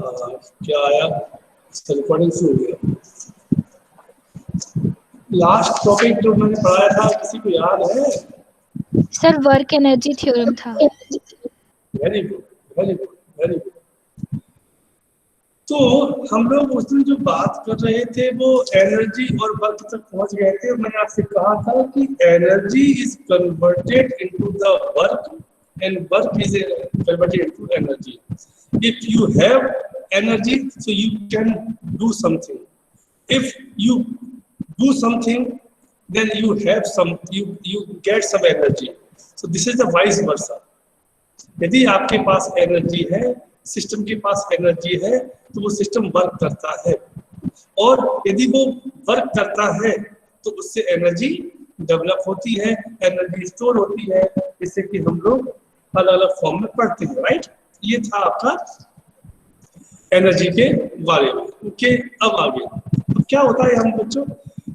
क्या आया, रिकॉर्डिंग शुरू हो गया। लास्ट टॉपिक जो मैंने पढ़ाया था किसी को याद है? सर वर्क एनर्जी थ्योरम था। Very good, very good, very good. तो हम लोग उस दिन जो बात कर रहे थे वो एनर्जी और वर्क तक पहुंच गए थे। मैंने आपसे कहा था कि energy is converted into the work and work is converted into energy. If you have energy so you can do something, if you do something then you have some, you get some energy, so this is the vice versa। यदि आपके पास energy है, system के पास energy है, तो वो system work करता है, और यदि वो वर्क करता है तो उससे एनर्जी डेवलप होती है, एनर्जी स्टोर होती है, जिससे कि हम लोग अलग अलग फॉर्म में पढ़ते हैं। राइट, ये था आपका एनर्जी के बारे में। ओके, अब आगे तो क्या होता है हम बच्चों,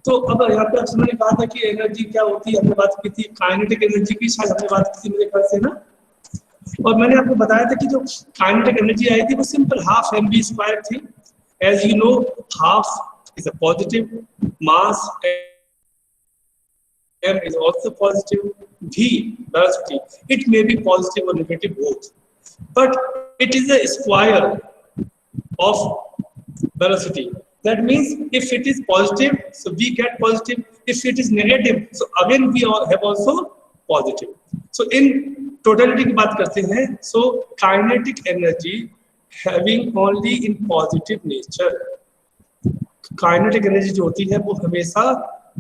तो अब यहाँ पे अक्सर मैंने कहा था कि एनर्जी क्या होती है, हमने बात की थी काइनेटिक एनर्जी की, शायद हमने बात की थी मेरे ख्याल से ना। और मैंने आपको बताया था कि जो काइनेटिक एनर्जी आई थी वो सिंपल हाफ mv² थी। As you know, half is a positive mass, m is also positive, v velocity, it may be positive or negative both, but it is a square of velocity. That means if it is positive, so we get positive. If it is negative, so again we have also positive. So in totality की बात करते हैं, so kinetic energy having only in positive nature. Kinetic energy जो होती है वो हमेशा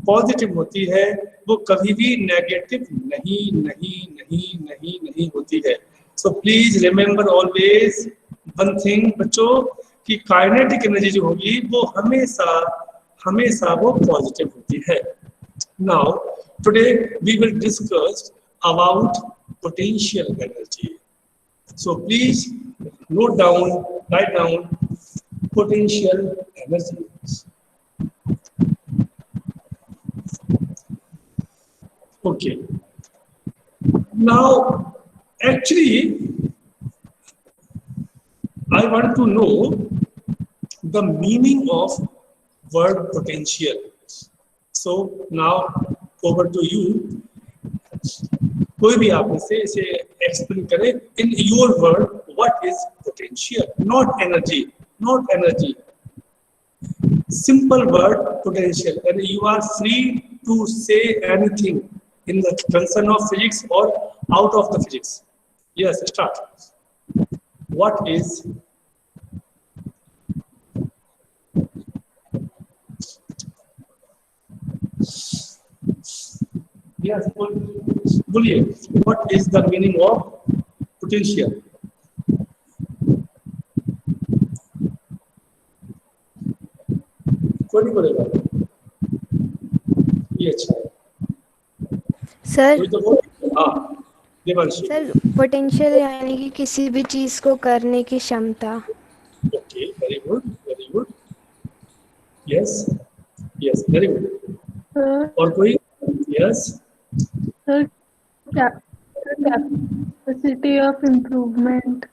positive होती है, वो कभी भी नेगेटिव नहीं नहीं नहीं नहीं नहीं होती है। So please remember always one thing बच्चों, कि काइनेटिक एनर्जी जो होगी वो हमेशा हमेशा वो पॉजिटिव होती है। Now today we will discuss about potential energy. So please note down, write down potential energy. Okay. Now, actually, I want to know the meaning of word potential. So now, over to you. कोई भी आप इसे explain करें in your word, what is potential? Not energy. Not energy. Simple word potential, and you are free to say anything in the concern of physics or out of the physics. Yes, start. What is yes, बोलिए, what is the meaning of potential? कोई नहीं बोलेगा, ये अच्छा है sir. तो हाँ Devanshi. Sir potential यानी कि किसी भी चीज को करने की क्षमता। Okay, very good, very good, yes yes, very good. और कोई? Yes sir, capacity of improvement.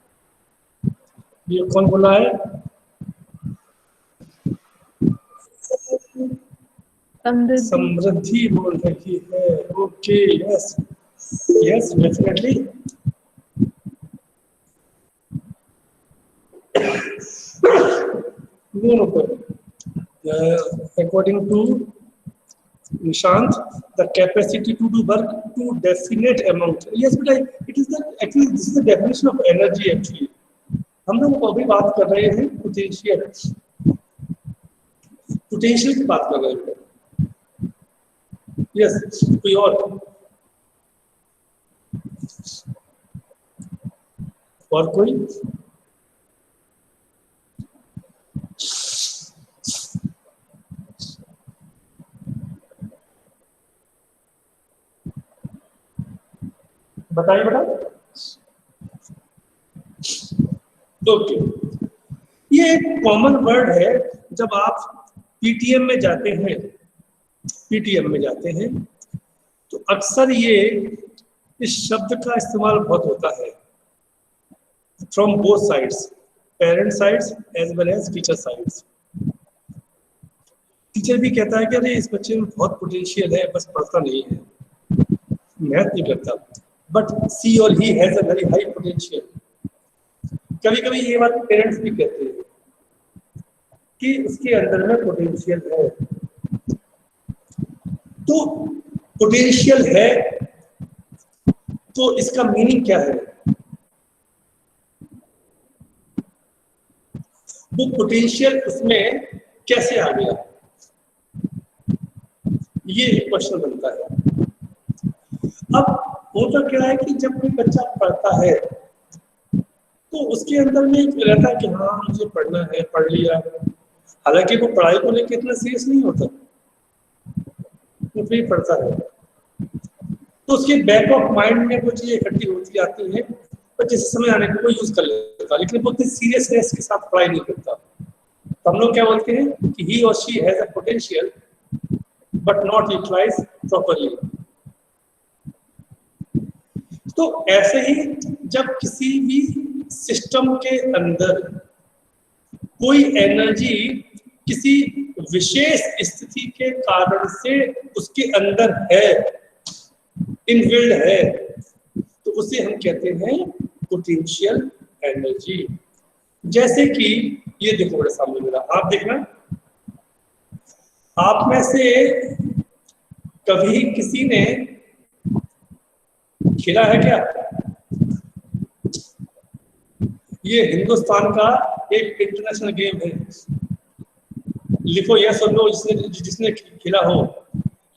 ये कौन बोला है? समृद्धि बोल रही है। Okay, yes yes, definitely. According to Nishant, the capacity to do work to definite amount. Yes, but it is the actually this is the definition of energy actually. हम लोग अभी बात कर रहे हैं पोटेंशियल, पोटेंशियल की बात कर रहे हैं। यस, कोई और? और कोई? बताइए बेटा। ओके, ये एक कॉमन वर्ड है। जब आप पीटीएम में जाते हैं, पीटीएम में जाते हैं तो अक्सर ये इस शब्द का इस्तेमाल बहुत होता है from both sides. Parent sides as well as teacher sides. Teacher भी कहता है कि अरे इस बच्चे में बहुत पोटेंशियल है, बस पढ़ता नहीं है, मेहनत नहीं करता, बट सी और he has a very high potential. कभी कभी ये बात पेरेंट्स भी कहते हैं कि उसके अंदर में पोटेंशियल है। तो पोटेंशियल है तो इसका मीनिंग क्या है? वो पोटेंशियल उसमें कैसे आ गया, ये एक क्वेश्चन बनता है। अब होता क्या है कि जब कोई बच्चा पढ़ता है तो उसके अंदर में एक रहता है कि हाँ मुझे पढ़ना है, पढ़ लिया, हालांकि वो पढ़ाई को लेकर इतना सीरियस नहीं होता, वो फिर पढ़ता है तो उसके बैक ऑफ माइंड में वो चीजें इकट्ठी होती आती हैं, पर जिस समय आने को वो यूज कर लेता, लेकिन वो इतनी सीरियसनेस के साथ पढ़ाई नहीं करता। तो हम लोग क्या बोलते हैं कि ही और she has a potential but not utilize properly. तो ऐसे ही जब किसी भी सिस्टम के अंदर कोई एनर्जी किसी विशेष स्थिति के कारण से उसके अंदर है, इनबिल्ड है, तो उसे हम कहते हैं पोटेंशियल एनर्जी। जैसे कि ये देखो मेरे सामने मेरा, आप देखना, आप में से कभी किसी ने खेला है क्या? ये हिंदुस्तान का एक इंटरनेशनल गेम है, लिखो यस और नो जिसने खेला हो।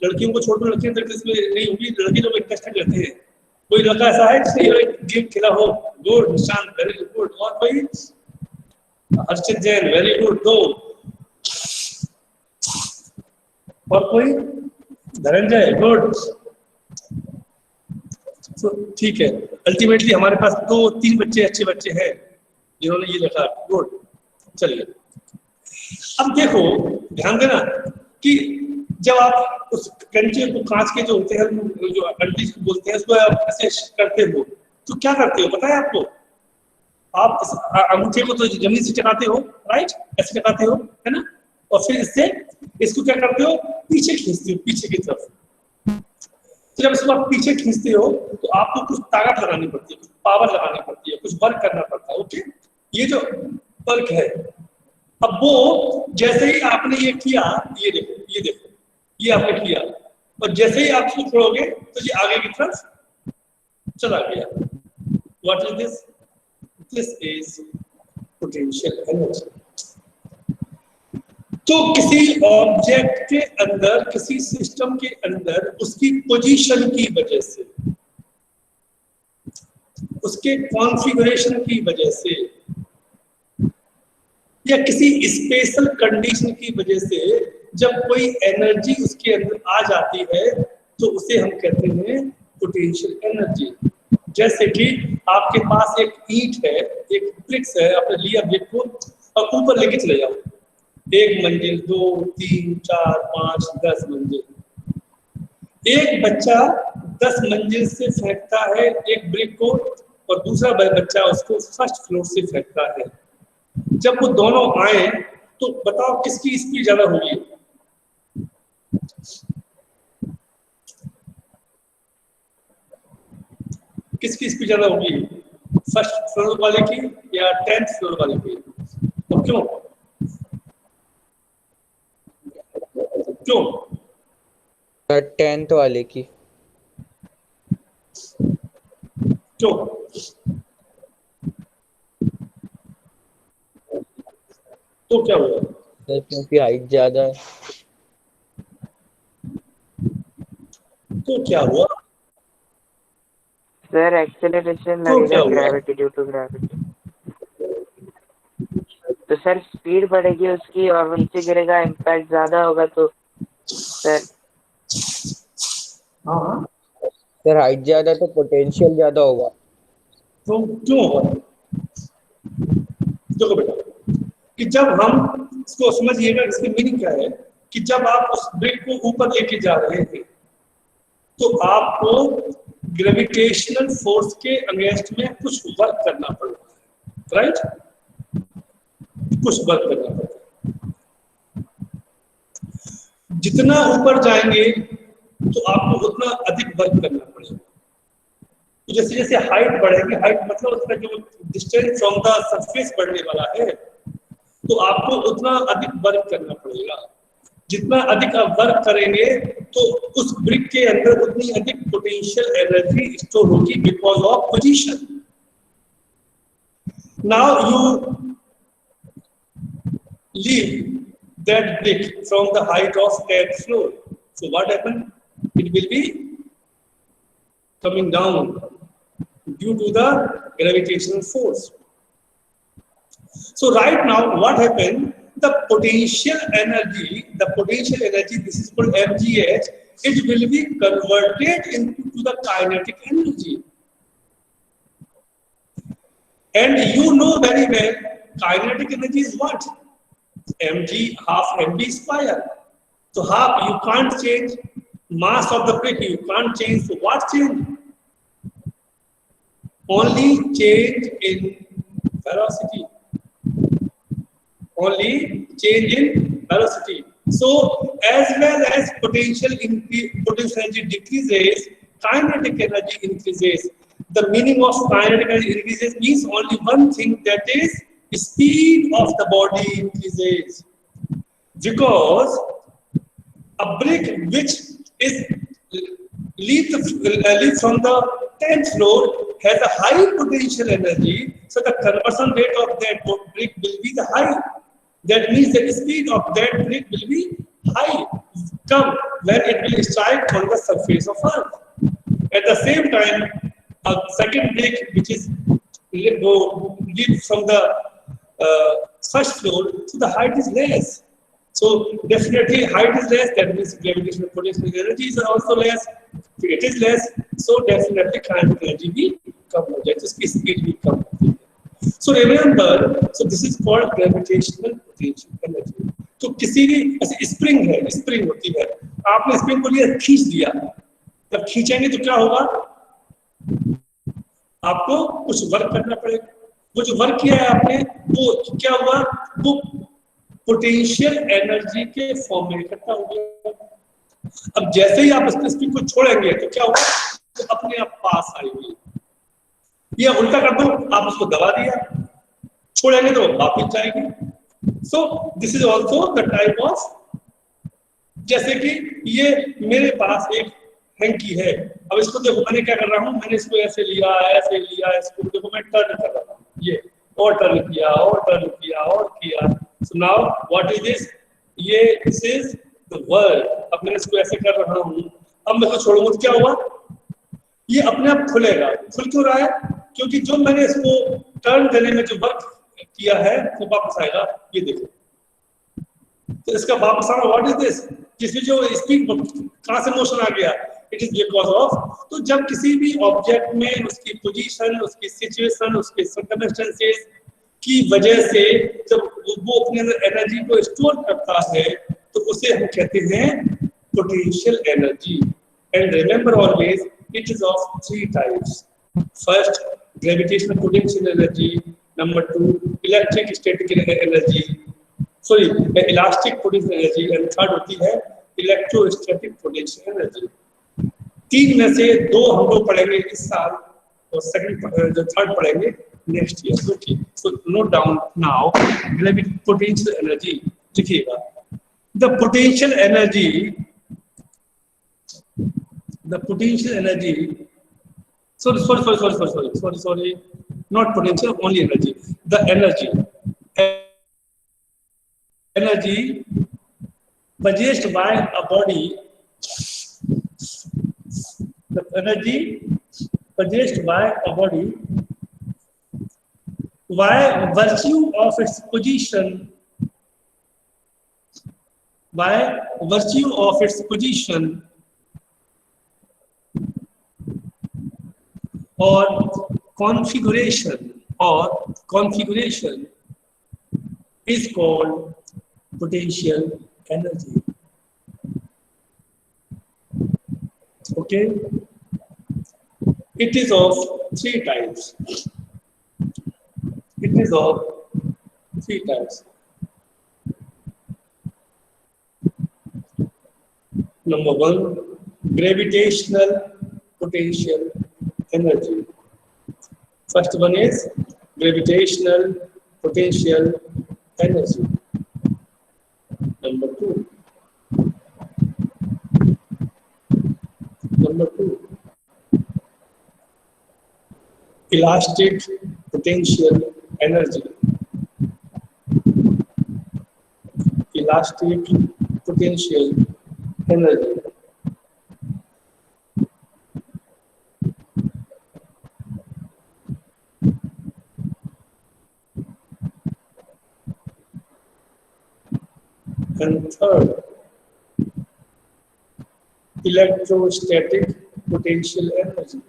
लड़कियों को छोड़ दो, लड़कियां तो इसमें नहीं होगी, लड़के लोग इंटरेस्टेड रहते हैं। कोई लड़का ऐसा है जिसने ये गेम खेला हो? गुड निशान, वेरी गुड। और कोई? Archit Jain, very good. दो और कोई? धनंजय, गुड। तो ठीक है, अल्टीमेटली हमारे पास 2-3 बच्चे अच्छे बच्चे हैं जिन्होंने ये लिखा, गुड। चलिए अब देखो, ध्यान देना कि जब आप उस कंचे को, कांच के जो होते हैं, जो अंटी बोलते हैं, उसको आप ऐसे करते हो तो क्या करते हो पता है आपको? आप अंगूठे को तो जमीन से टकराते हो, राइट, ऐसे टकराते हो, है ना, और फिर इससे इसको क्या करते हो? पीछे खींचते हो, पीछे की तरफ। तो जब इसको आप पीछे खींचते हो तो आपको कुछ ताकत लगानी पड़ती है, कुछ पावर लगानी पड़ती है, कुछ वर्क करना पड़ता है। ओके, ये जो वर्क है, अब वो जैसे ही आपने ये किया, ये देखो, ये देखो, ये आपने किया, और जैसे ही आप इसको छोड़ोगे तो ये आगे की तरफ चला गया। What is this? This is potential energy. तो किसी ऑब्जेक्ट के अंदर, किसी सिस्टम के अंदर उसकी पोजीशन की वजह से, उसके कॉन्फ़िगरेशन की वजह से, या किसी स्पेशल कंडीशन की वजह से जब कोई एनर्जी उसके अंदर आ जाती है तो उसे हम कहते हैं पोटेंशियल एनर्जी। जैसे कि आपके पास एक ईंट है, एक ब्रिक्स है, आपने लिया ब्रिक को और ऊपर लेके चले जाओ, 1 मंजिल, 2, 3, 4, 5, 10 मंजिल। एक बच्चा 10 मंजिल से फेंकता है एक ब्रिक को और दूसरा बच्चा उसको फर्स्ट फ्लोर से फेंकता है। जब वो दोनों आए तो बताओ किसकी स्पीड ज्यादा होगी? किसकी स्पीड ज्यादा होगी? फर्स्ट फ्लोर वाले की या 10th फ्लोर वाले की? तो क्यों? क्यों? 10th वाले की। क्यों? तो क्या हुआ? क्योंकि हाइट ज्यादा है। तो क्या हुआ? सर एक्सेलरेशन तो क्या लगेगा, हुआ? Gravity, due to gravity. तो सर स्पीड बढ़ेगी उसकी और वो नीचे गिरेगा, इम्पैक्ट ज्यादा होगा। तो सर हाँ, सर हाइट ज्यादा तो पोटेंशियल ज्यादा होगा। तो क्यों होगा? देखो बेटा, कि जब हम इसको समझिएगा, इसकी मीनिंग क्या है कि जब आप उस ब्रिक को ऊपर लेके जा रहे थे तो आपको ग्रेविटेशनल फोर्स के अगेंस्ट में कुछ वर्क करना पड़ रहा है, राइट? कुछ वर्क करना पड़ता है। जितना ऊपर जाएंगे तो आपको उतना अधिक वर्क करना पड़ेगा। तो जैसे जैसे हाइट बढ़ेगी, हाइट मतलब उसका जो डिस्टेंस फ्रॉम द सरफेस बढ़ने वाला है, तो आपको उतना अधिक वर्क करना पड़ेगा। जितना अधिक आप वर्क करेंगे तो उस ब्रिक के अंदर उतनी अधिक पोटेंशियल एनर्जी स्टोर होगी because of position. Now you leave that brick from the height of 10th floor. So what happened? It will be coming down due to the gravitational force. So right now what happened? The potential energy, this is called mgh, it will be converted into the kinetic energy. And you know very well, kinetic energy is what? mg half mv square. So half you can't change mass of the brick, you can't change. So what change? Only change in velocity. Only change in velocity. So as well as potential energy decreases, kinetic energy increases. The meaning of kinetic energy increases means only one thing, that is speed of the body increases. Because a brick which is leave from the 10th floor has a high potential energy, so the conversion rate of that brick will be the high. That means the speed of that brick will be high come when it will strike on the surface of Earth. At the same time, a second brick which is leave from the first floor, so the height is less. So definitely height is less, that means gravitational potential energy is also less. If it is less, so definitely kinetic energy will come हो जाए, तो speed will come. So remember, so this is called gravitational potential energy. तो किसी भी ऐसे spring है, spring होती है, आपने स्प्रिंग को लिया खींच दिया, जब खींचेंगे तो क्या होगा? आपको कुछ वर्क करना पड़ेगा। वो जो वर्क किया है आपने, वो क्या हुआ? वो पोटेंशियल एनर्जी के फॉर्म में इकट्ठा हो गया। अब जैसे ही आप इस स्प्रिंग को छोड़ेंगे तो क्या होगा? तो अपने आप पास आएगी। ये उल्टा कर दो, आप उसको दबा दिया, छोड़ेंगे तो वापस जाएगी। So this is also the type of, जैसे कि ये मेरे पास एक हैंकी है, अब इसको देखो मैंने क्या कर रहा हूँ, मैंने इसको ऐसे लिया, इसको देखो मैं टर्न कर रहा हूँ, ये और टर्न किया और टर्न किया और किया। So now what is this? ये दिस इज द वर्ल्ड। अब मैं इसको ऐसे कर रहा हूँ, अब मैं इसको छोड़ूंगा तो क्या हुआ? ये अपने आप खुलेगा। खुल क्यों रहा है? क्योंकि जो मैंने इसको टर्न देने में जो वर्क किया है वो वापस आएगा। ये देखो, तो इसका वापस आना व्हाट इज दिस? जिसमें जो स्पीड कहाँ से मोशन आ गया? It is because of. तो जब किसी भी ऑब्जेक्ट में उसकी पोजीशन, उसकी सिचुएशन, उसके सर्कमस्टेंसेस की वजह से जब वो अपने अंदर एनर्जी को स्टोर करता है तो उसे हम कहते हैं potential energy. And remember always it is of three types. First, gravitational potential energy. Number two, electric static energy. Sorry, elastic potential energy. And third होती है electrostatic potential energy. तीन में से दो हम लोग पढ़ेंगे इस साल और सेकंड जो थर्ड पढ़ेंगे next year. Okay, so note down now potential energy। लिखिएगा, the potential energy sorry, not potential, only energy. The energy possessed by a body, the energy possessed by a body by virtue of its position, or configuration is called potential energy. Okay, it is of three types. Number one, gravitational potential energy. First one is gravitational potential energy. Number two, elastic potential energy. Elastic potential energy. And third, electrostatic potential energy.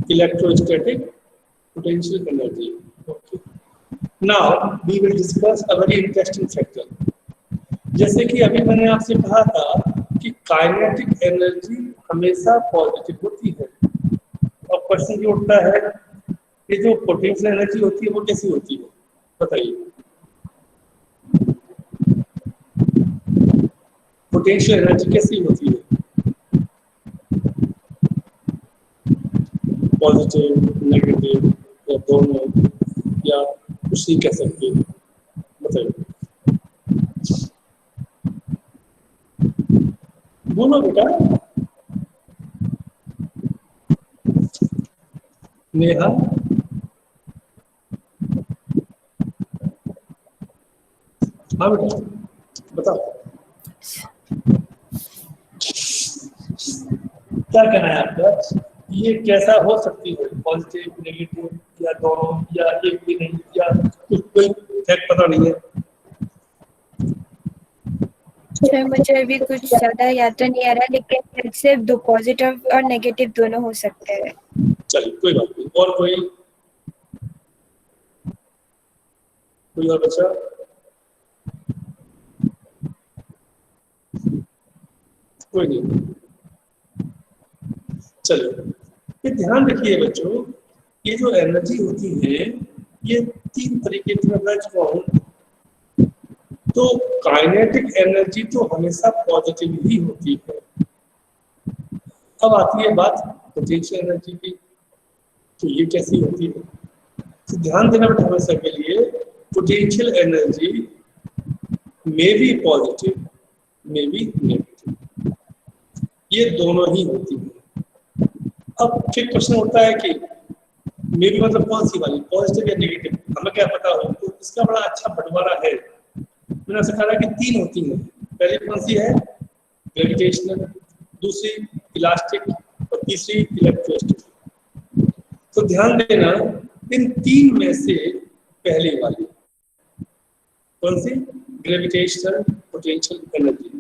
Electrostatic potential energy. Okay. Now we will discuss a very interesting factor. जैसे कि अभी मैंने आपसे कहा था कि kinetic energy हमेशा positive होती है, और क्वेश्चन जो उठता है कि जो पोटेंशियल एनर्जी होती है वो कैसी होती है, बताइए। पोटेंशियल एनर्जी कैसी होती है? पॉजिटिव, नेगेटिव या दोनों, या कुछ नहीं कह सकते, बताइए। बोलो बेटा। नेहा, हाँ बेटा बताओ क्या कहना है आपका, ये कैसा हो सकती है, पॉजिटिव, नेगेटिव या दोनों, या एक भी नहीं, या कुछ कोई फैक्ट पता नहीं है? सर मुझे अभी कुछ ज्यादा याद तो नहीं आ रहा, लेकिन सिर्फ दो पॉजिटिव और नेगेटिव दोनों हो सकते हैं। चलिए कोई बात नहीं। और कोई और बच्चा? कोई नहीं। चलिए ये ध्यान रखिए बच्चों, ये जो एनर्जी होती है ये तीन तरीके की मैं चुका हूं। तो काइनेटिक एनर्जी तो हमेशा पॉजिटिव ही होती है। अब आती है बात पोटेंशियल एनर्जी की, तो ये कैसी होती है? तो ध्यान देना बेटा हमेशा के लिए, potential energy may be positive, may be negative, ये दोनों ही होती है। अब फिर क्वेश्चन होता है कि मे बी मतलब कौन सी वाली, पॉजिटिव या नेगेटिव, हमें क्या पता हो? तो इसका बड़ा अच्छा बंटवारा है। मैंने ऐसा कहा कि तीन होती हैं। पहली कौन सी है? ग्रेविटेशनल, दूसरी इलास्टिक और तीसरी इलेक्ट्रोस्टैटिक। तो ध्यान देना, इन तीन में से पहली वाली कौन सी? Gravitational potential energy,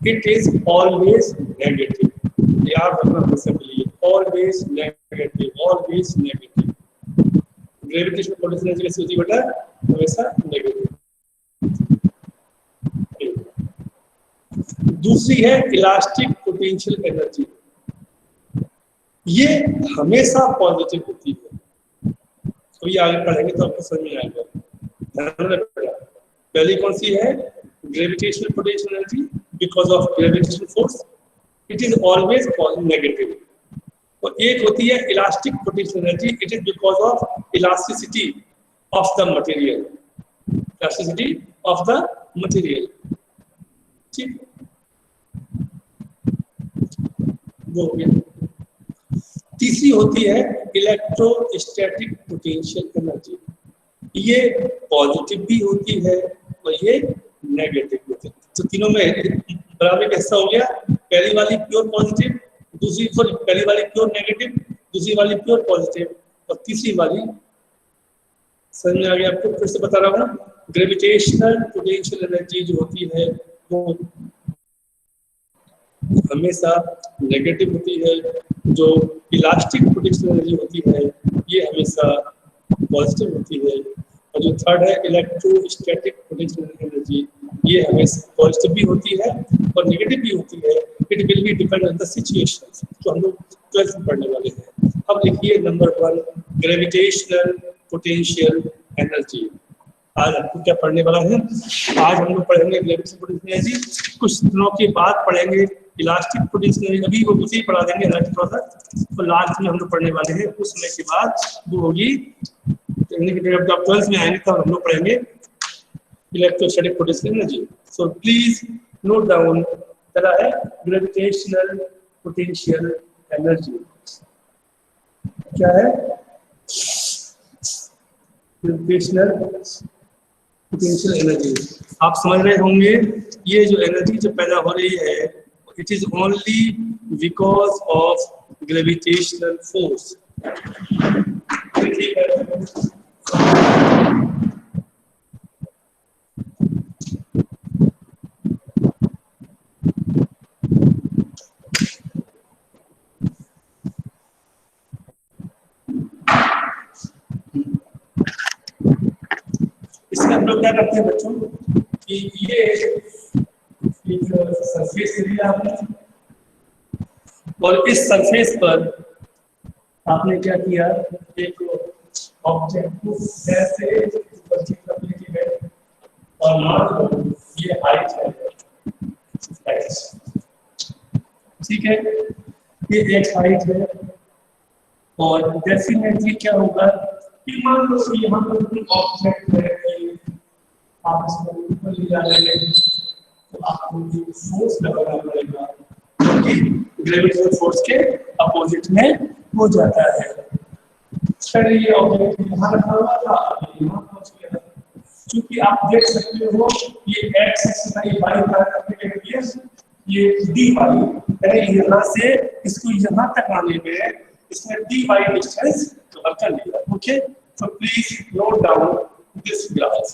it is always negative. याद रखना हमेशा के लिए, always negative, always negative. Gravitational potential energy कैसी होती है बेटा? हमेशा नेगेटिव। दूसरी है इलास्टिक पोटेंशियल एनर्जी, ये हमेशा पॉजिटिव होती है। तो ये आगे पढ़ेंगे तो आपको समझ में आएगा। ध्यान रखना, पहली कौन सी है? Gravitational potential energy, because of gravitational force it is always negative. और एक होती है elastic potential energy, it is because of elasticity of the material, elasticity of the material. ठीक, वो हो गया। तीसरी होती है इलेक्ट्रोस्टैटिक पोटेंशियल एनर्जी, ये पॉजिटिव भी होती है और ये नेगेटिव होती है। तो तीनों में बराबर का हिस्सा हो गया। पहली वाली प्योर पॉजिटिव, दूसरी सॉरी पहली वाली प्योर नेगेटिव, दूसरी वाली प्योर पॉजिटिव, और तीसरी वाली, समझ में आ गया आपको? फिर से बता रहा हूँ, ग्रेविटेशनल पोटेंशियल एनर्जी जो होती है वो हमेशा नेगेटिव होती है, जो इलास्टिक पोटेंशियल एनर्जी होती है ये हमेशा पॉजिटिव होती है, और जो थर्ड है इलेक्ट्रोस्टैटिक पोटेंशियल एनर्जी, ये हमेशा पॉजिटिव भी होती है और नेगेटिव भी होती है। It will be depend on the situations, जो हम लोग 12th में पढ़ने वाले हैं। अब लिखिए नंबर 1, ग्रेविटेशनल पोटेंशियल एनर्जी। आज आपको क्या पढ़ने वाला है? आज हम लोग पढ़ेंगे ग्रेविटेशनल पोटेंशियल एनर्जी, कुछ दिनों के बाद पढ़ेंगे इलास्टिक पोटेंशियल एनर्जी। अभी वो उसी पढ़ा देंगे इलास्टिक थोड़ा सा, तो लास्ट में हम लोग पढ़ने वाले हैं। उस समय के बाद वो होगी जब आप 12th में आएंगे तब हम लोग पढ़ेंगे electrostatic potential energy. So please note down, चला है ग्रेविटेशनल पोटेंशियल एनर्जी। क्या है ग्रेविटेशनल पोटेंशियल एनर्जी? आप समझ रहे होंगे, ये जो एनर्जी जो पैदा हो रही है, it is only because of gravitational force. ठीक है, इसमें हम लोग क्या करते हैं बच्चों कि ये एक सरफेस एरिया है और इस सरफेस पर आपने क्या किया, एक ऑब्जेक्ट को ऐसे है और मान लो ये हाइट है, ठीक है, ये एक हाइट है और डेफिनेटली क्या होगा कि मान लो कि यहाँ पर कोई ऑब्जेक्ट है कि आप इसको ऊपर ले जा रहे हैं, तो आपको फोर्स लगाना पड़ेगा क्योंकि ग्रेविटेशनल फोर्स के अपोजिट में हो जाता है। फिर ये ऑब्जेक्ट यहाँ रखा हुआ था, यहाँ पहुँच गया। क्योंकि आप देख सकते हो ये एक्स एक्सिस है, ये वाई एक्सिस, ये डी वाई, यानी यहाँ से इसको यहाँ तक आने में इसने डी वाई डिस्टेंस कवर कर लिया। Okay, so please note down this graph.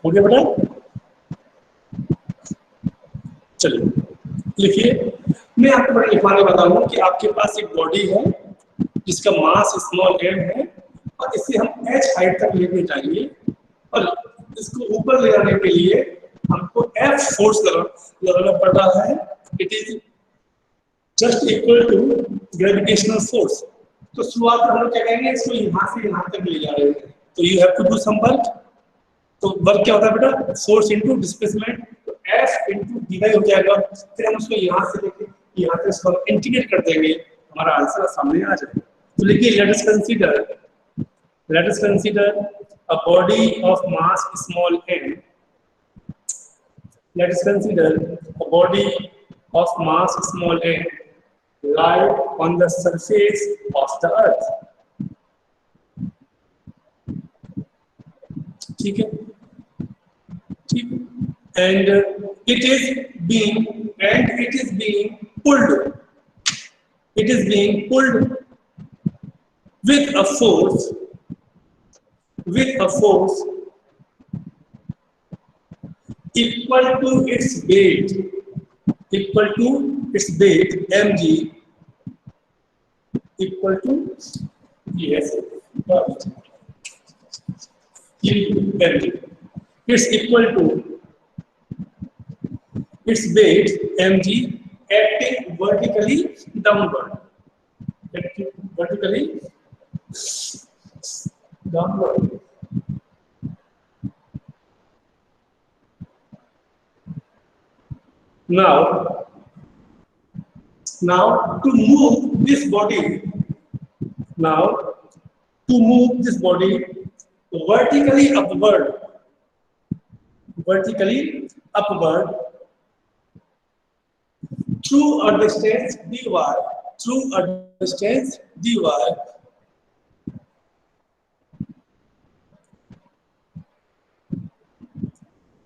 हो गया बेटा? चलिए लिखिए, मैं आपको बड़ा लिखवाने वाला हूँ कि आपके पास एक बॉडी है जिसका मास स्मॉल m है और इसे हम h हाइट तक लेके जाएंगे और इसको ऊपर ले जाने के लिए हमको F फोर्स लगाना पड़ रहा है। It is just equal to gravitational force. तो शुरुआत में हम लोग क्या कहेंगे, इसको यहाँ से यहाँ तक ले जा रहे हैं, तो you have to do some work. तो वर्क क्या होता है बेटा, फोर्स इनटू डिस्प्लेसमेंट, तो F इनटू dy हो जाएगा। फिर हम उसको यहाँ से लेके यहाँ तक इसको इंटीग्रेट कर देंगे, हमारा आंसर सामने आ जाएगा। तो लिखिए, let us consider a body of mass small m। Let us consider a body of mass small m lie on the surface of the earth। ठीक है, ठीक, and it is being pulled with a force equal to its weight mg equal to yes mg, it's equal to its weight mg acting vertically downward, Now to move this body vertically upward through a distance dy,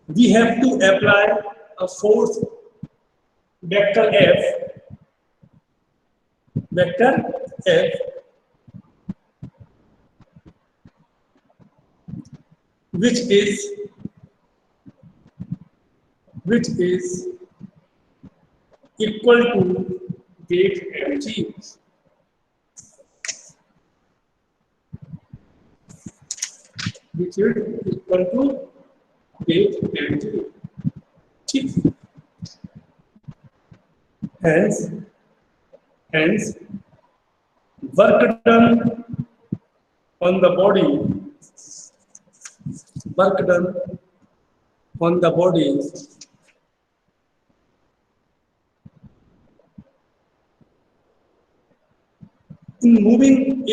we have to apply a force vector F which is equal to weight mg, which is equal to weight mg. ठीक, hence work done on the body, work done on the body in moving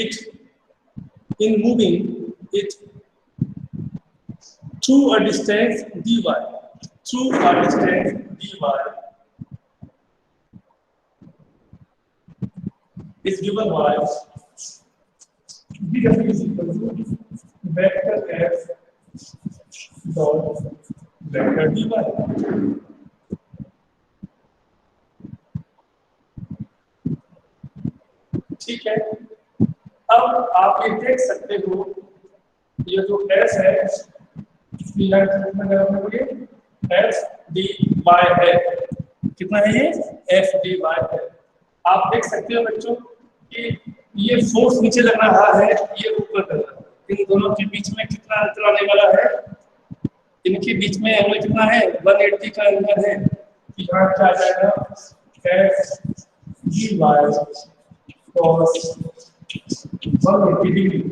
it through a distance dy, through a distance dy is given by dw is equal to vector f dot vector dy. ठीक है, अब आप ये देख सकते हो ये जो s है f dy है, कितना है ये f dy है। आप देख सकते हो बच्चों कि ये फोर्स नीचे लग रहा है, ये ऊपर लग रहा है, इन दोनों के बीच में कितना अंतर आने वाला है, इनके बीच में एंगल कितना है 180 का एंगल है, यहाँ क्या आ जाएगा f dy cos 180 degree,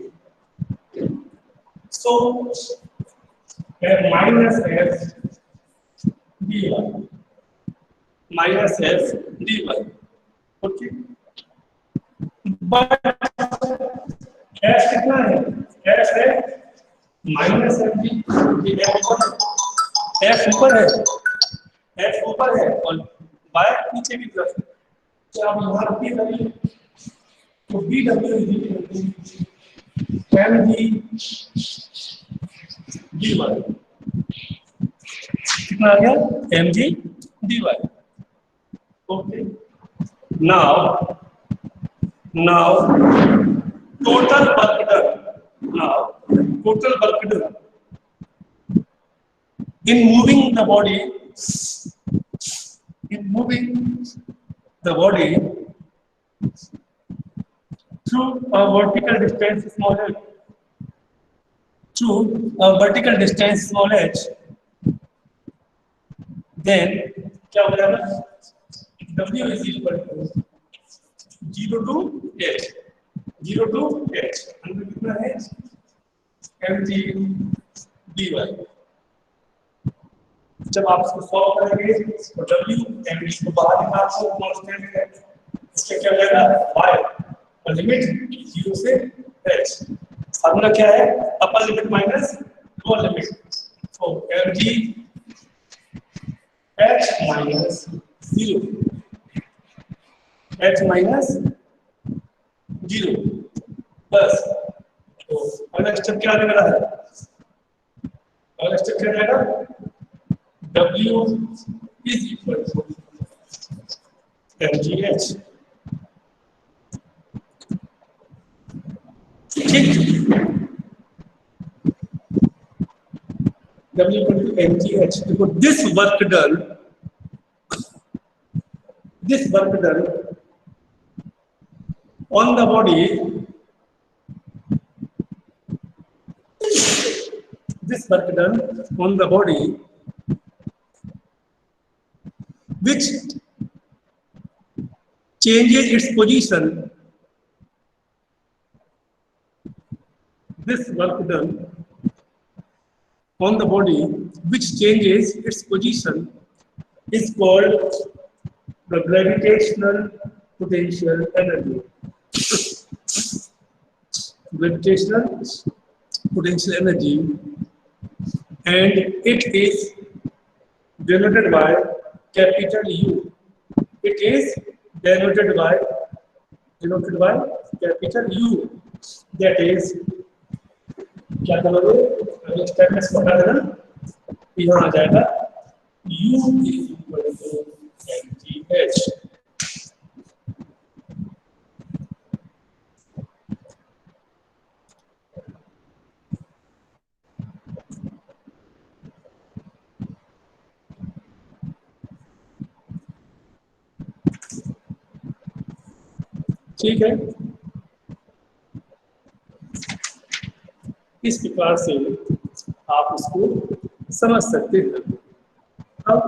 so minus f dy, minus f dy, okay, but f कितना है, f है माइनस एफ डी, f ऊपर है, f ऊपर है और y नीचे की तरफ, तो आप यहाँ p वैल्यू तो bw mg dy, कितना आ गया mg dy, okay. now total work done, now total work done in moving the body through a vertical distance small h, then क्या हो जाएगा w is equal to 0 to h, अंदर कितना है mg dy। जब आप इसको सॉल्व करेंगे तो w mg को बाहर निकाल को कांस्टेंट है, इसका क्या हो जाएगा y और लिमिट 0 से h, फार्मूला क्या है upper limit minus lower limit, तो mg h minus 0, h minus 0 बस। तो अगला स्टेप क्या आने वाला है, अगला स्टेप क्या रहेगा w is equal to mgh, ठीक, w equal to mgh। देखो this work done on the body, which changes its position, this work done on the body which changes its position is called the gravitational potential energy. Gravitational potential energy, and it is denoted by capital U. It is denoted by capital U. That is क्या करोगे अगर step में इसको हटा देना यहाँ आ जाएगा U is equal to mgh। ठीक है, इस प्रकार से आप इसको समझ सकते हैं। अब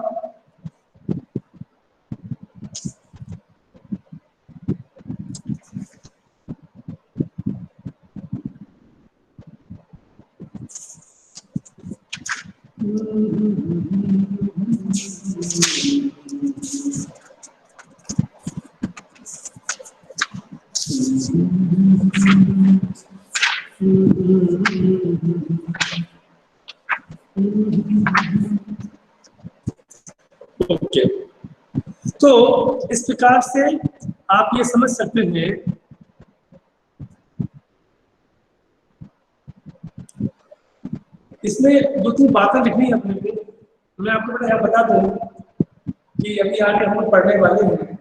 ओके, तो इस प्रकार से आप ये समझ सकते हैं इसमें दो तीन बातें लिखनी है अपने को। मैं आपको यहाँ बता दूं कि अभी आगे हम लोग पढ़ने वाले हैं,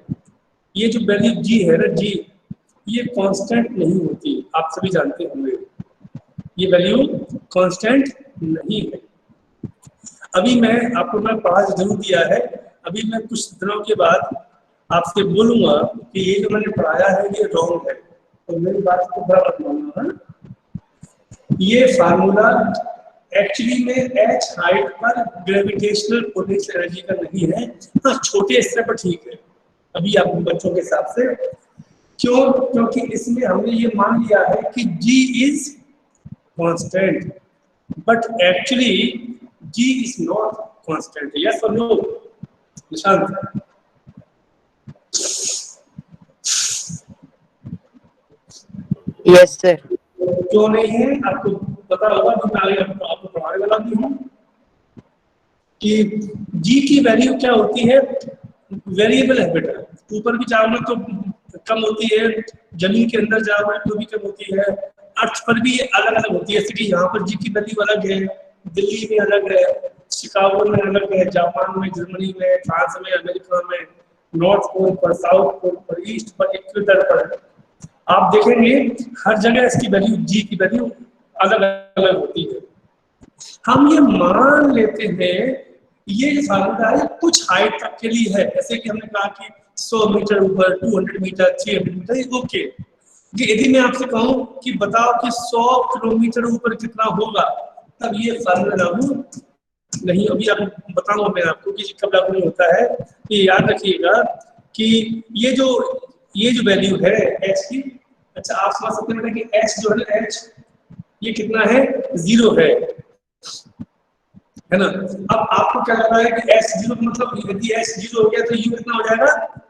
ये जो वैल्यू जी है ना, जी ये कांस्टेंट नहीं होती, आप सभी जानते होंगे ये वैल्यू कांस्टेंट नहीं है। अभी मैं आपको मैं पढ़ा जरूर दिया है, अभी मैं कुछ दिनों के बाद आपसे बोलूंगा कि ये जो मैंने पढ़ाया है ये रॉन्ग है, तो मेरी बात को बड़ा मत मानना। ये फार्मूला एक्चुअली में एच हाइट पर ग्रेविटेशनल पोटेंशियल एनर्जी का नहीं है, हाँ छोटे स्तर पर ठीक है अभी आप बच्चों के हिसाब से। क्यों? क्योंकि इसमें हमने ये मान लिया है कि G is constant, but actually G is not constant. Yes और नो निशांत? Yes sir. क्यों नहीं है आपको पता होगा, तो मैं आगे आपको पढ़ाने वाला भी हूँ कि G की वैल्यू क्या होती है, वेरिएबल है बेटा। ऊपर भी जाओगे तो कम होती है, जमीन के अंदर जाओगे तो भी कम होती है, अर्थ पर भी अलग अलग होती है। सिटी यहाँ पर G की वैल्यू अलग है, दिल्ली में अलग है, शिकागो में अलग है, जापान में, जर्मनी में, फ्रांस में, अमेरिका में, नॉर्थ पोल पर, साउथ पोल पर, ईस्ट पर, इक्वेटर पर आप देखेंगे हर जगह इसकी वैल्यू G की वैल्यू अलग अलग होती है। हम ये मान लेते हैं ये जो फार्मूला है कुछ हाइट तक के लिए है, जैसे कि हमने कहा कि 100 मीटर ऊपर, 200 मीटर, 300 मीटर, ओके। यदि मैं आपसे कहूं कि बताओ कि 100 किलोमीटर ऊपर कितना होगा, तब ये फार्मूला लागू नहीं। अभी आप बताऊंगा मैं आपको कि कब लागू नहीं होता है। ये याद रखिएगा कि ये जो वैल्यू है एच की, अच्छा आप समझ सकते हैं कि एच जो है ना, एच ये कितना है, 0 है ना। अब आपको क्या लग रहा है कि एच 0 मतलब यदि एच 0 हो गया तो यू कितना हो जाएगा,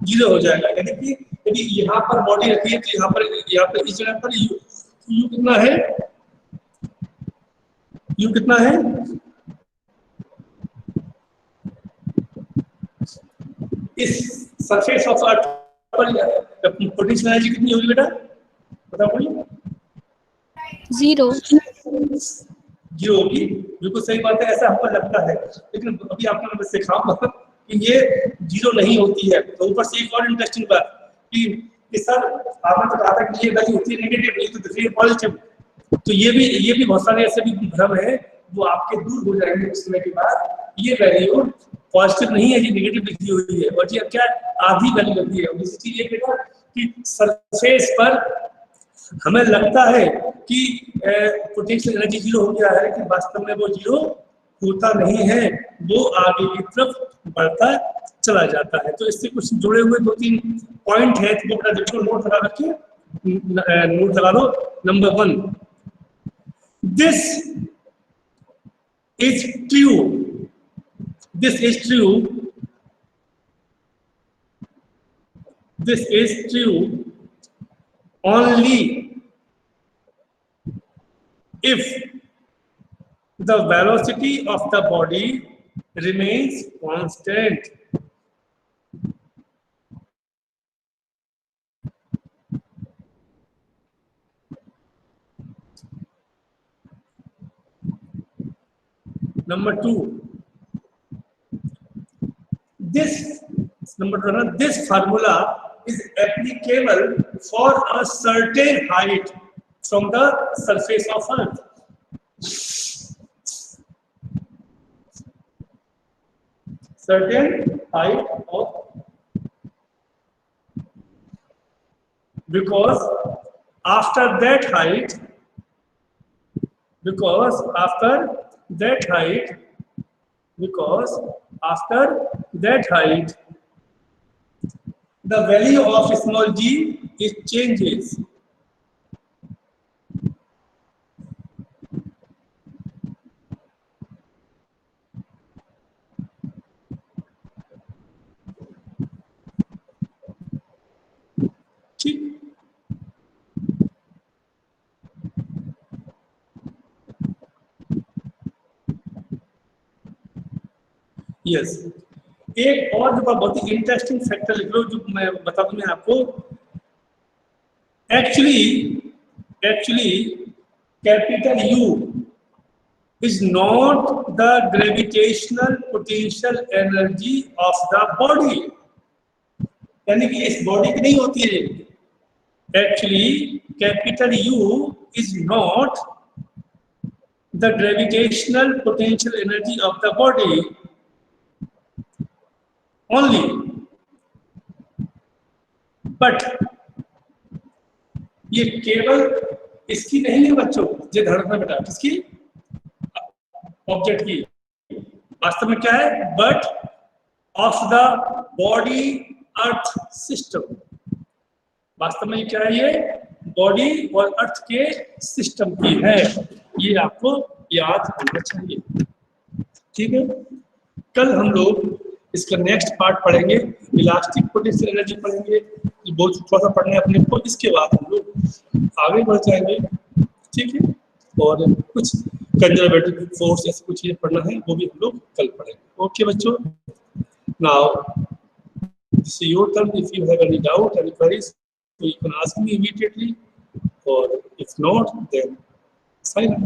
0 हो जाएगा। यदि यहाँ पर बॉडी रखी है तो यहाँ पर इस जगह पर यू कितना है, यू कितना है, इस सरफेस ऑफ अर्थ पर पोटेंशियल एनर्जी कितनी होगी बेटा, बताओ कोई? 0 होगी। बिल्कुल सही बात है, ऐसा हमको लगता है, लेकिन अभी आपको मैं सिखाऊंगा कि ये 0 नहीं होती है। तो ऊपर से एक और इंटरेस्टिंग बात कि सर आपने तो कहा था कि ये वैल्यू होती है नेगेटिव, ये तो दिख रही है पॉजिटिव। तो ये भी बहुत सारे ऐसे भी भ्रम है वो आपके दूर हो जाएंगे कुछ समय के बाद। ये वैल्यू पॉजिटिव नहीं है, ये नेगेटिव लिखी हुई है, और ये क्या आधी वैल्यू लगी है। दूसरी चीज ये बेटा कि सरफेस पर हमें लगता है कि पोटेंशियल एनर्जी 0 हो गया है, लेकिन वास्तव में वो 0 होता नहीं है, वो आगे की तरफ बढ़ता चला जाता है। तो इससे कुछ जुड़े हुए 2-3 पॉइंट है, तो वो देखो नोट लगा रखिए, नोट लगा लो। Number 1, this is true, this is true, this is true only if the velocity of the body remains constant. Number 2, this formula is applicable for a certain height from the surface of Earth. Certain height of because after that height, because after that height, the value of small g is changes. ठीक, yes. एक और जो बहुत ही interesting factor लिख लो, जो मैं बता दूं मैं आपको। Actually capital U is not the gravitational potential energy of the body, यानी कि इस बॉडी की नहीं होती है। Actually capital U is not the gravitational potential energy of the body only, but ये केवल इसकी नहीं है बच्चों, ये धारणा बेटा किसकी, ऑब्जेक्ट की। वास्तव में क्या है, but of the body earth system. वास्तव में क्या है, ये बॉडी और अर्थ के सिस्टम की है। ये आपको याद होना चाहिए, ठीक है। कल हम लोग इसका नेक्स्ट पार्ट पढ़ेंगे, इलास्टिक पोटेंशियल एनर्जी पढ़ेंगे, बहुत थोड़ा सा पढ़ना है अपने को। इसके बाद हम लोग आगे बढ़ जाएंगे, ठीक है। और कुछ कंजर्वेटिव फोर्स ऐसे कुछ चीजें पढ़ना है, वो भी हम लोग कल पढ़ेंगे। ओके बच्चों, now this is your turn. If you have any doubt, any queries, so you can ask me immediately, or if not, then silent.